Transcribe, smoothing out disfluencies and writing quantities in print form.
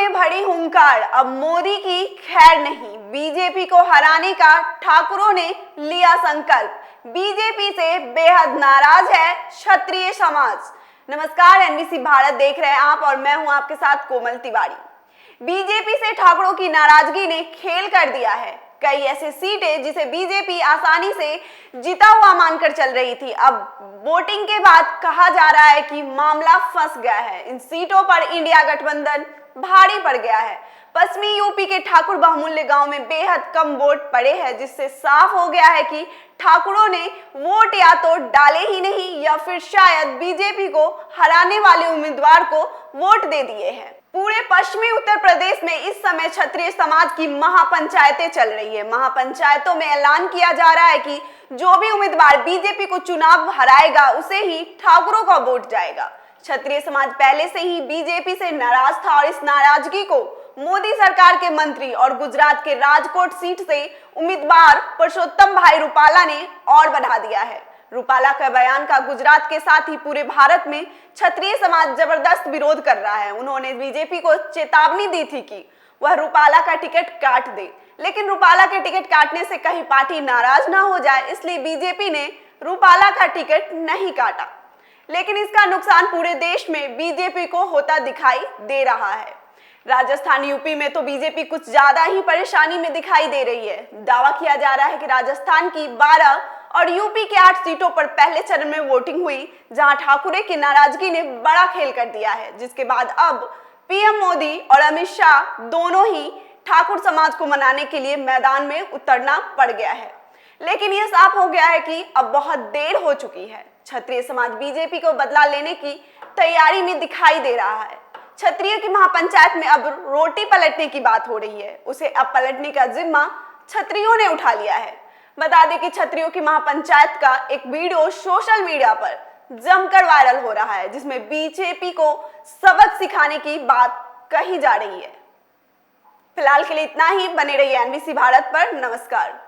में भरी हुंकार, अब मोदी की खैर नहीं। बीजेपी को हराने का ठाकुरों ने लिया संकल्प। बीजेपी से बेहद नाराज है क्षत्रिय समाज। नमस्कार, एनबीसी भारत देख रहे हैं आप और मैं हूं आपके साथ कोमल तिवारी। बीजेपी से ठाकुरों की नाराजगी ने खेल कर दिया है। कई ऐसी सीटें जिसे बीजेपी आसानी से जीता हुआ मानकर चल रही थी, अब वोटिंग के बाद कहा जा रहा है कि मामला फंस गया है। इन सीटों पर इंडिया गठबंधन भारी पड़ गया है। पश्चिमी यूपी के ठाकुर बहुमूल्य गांव में बेहद कम वोट पड़े हैं, जिससे साफ हो गया है कि ठाकुरों ने वोट या तो डाले ही नहीं या फिर शायद बीजेपी को हराने वाले उम्मीदवार को वोट दे दिए हैं। पूरे पश्चिमी उत्तर प्रदेश में इस समय क्षत्रिय समाज की महापंचायतें चल रही है। महापंचायतों में ऐलान किया जा रहा है कि जो भी उम्मीदवार बीजेपी को चुनाव हराएगा उसे ही ठाकुरों का वोट जाएगा। क्षत्रिय समाज पहले से ही बीजेपी से नाराज था और इस नाराजगी को मोदी सरकार के मंत्री और गुजरात के राजकोट सीट से उम्मीदवार परसोत्तम भाई रूपाला ने और बढ़ा दिया है। रूपाला का बयान का गुजरात के साथ ही पूरे भारत में क्षत्रिय समाज जबरदस्त विरोध कर रहा है। उन्होंने बीजेपी को चेतावनी दी थी कि वह रूपाला का टिकट काट दे, लेकिन रूपाला के टिकट काटने से कहीं पार्टी नाराज ना हो जाए, इसलिए बीजेपी ने रूपाला का टिकट नहीं काटा। लेकिन इसका नुकसान पूरे देश में बीजेपी को होता दिखाई दे रहा है। राजस्थान, यूपी में तो बीजेपी कुछ ज्यादा ही परेशानी में दिखाई दे रही है। दावा किया जा रहा है कि राजस्थान की 12 और यूपी के 8 सीटों पर पहले चरण में वोटिंग हुई, जहां ठाकुरे की नाराजगी ने बड़ा खेल कर दिया है, जिसके बाद अब पीएम मोदी और अमित शाह दोनों ही ठाकुर समाज को मनाने के लिए मैदान में उतरना पड़ गया है। लेकिन यह साफ हो गया है कि अब बहुत देर हो चुकी है। क्षत्रिय समाज बीजेपी को बदला लेने की तैयारी में दिखाई दे रहा है। क्षत्रिय की महापंचायत में अब रोटी पलटने की बात हो रही है। उसे अब पलटने का जिम्मा क्षत्रियों ने उठा लिया है। बता दें कि क्षत्रियों की महापंचायत का एक वीडियो सोशल मीडिया पर जमकर वायरल हो रहा है, जिसमें बीजेपी को सबक सिखाने की बात कही जा रही है। फिलहाल के लिए इतना ही। बने रहिए एनबीसी भारत पर। नमस्कार।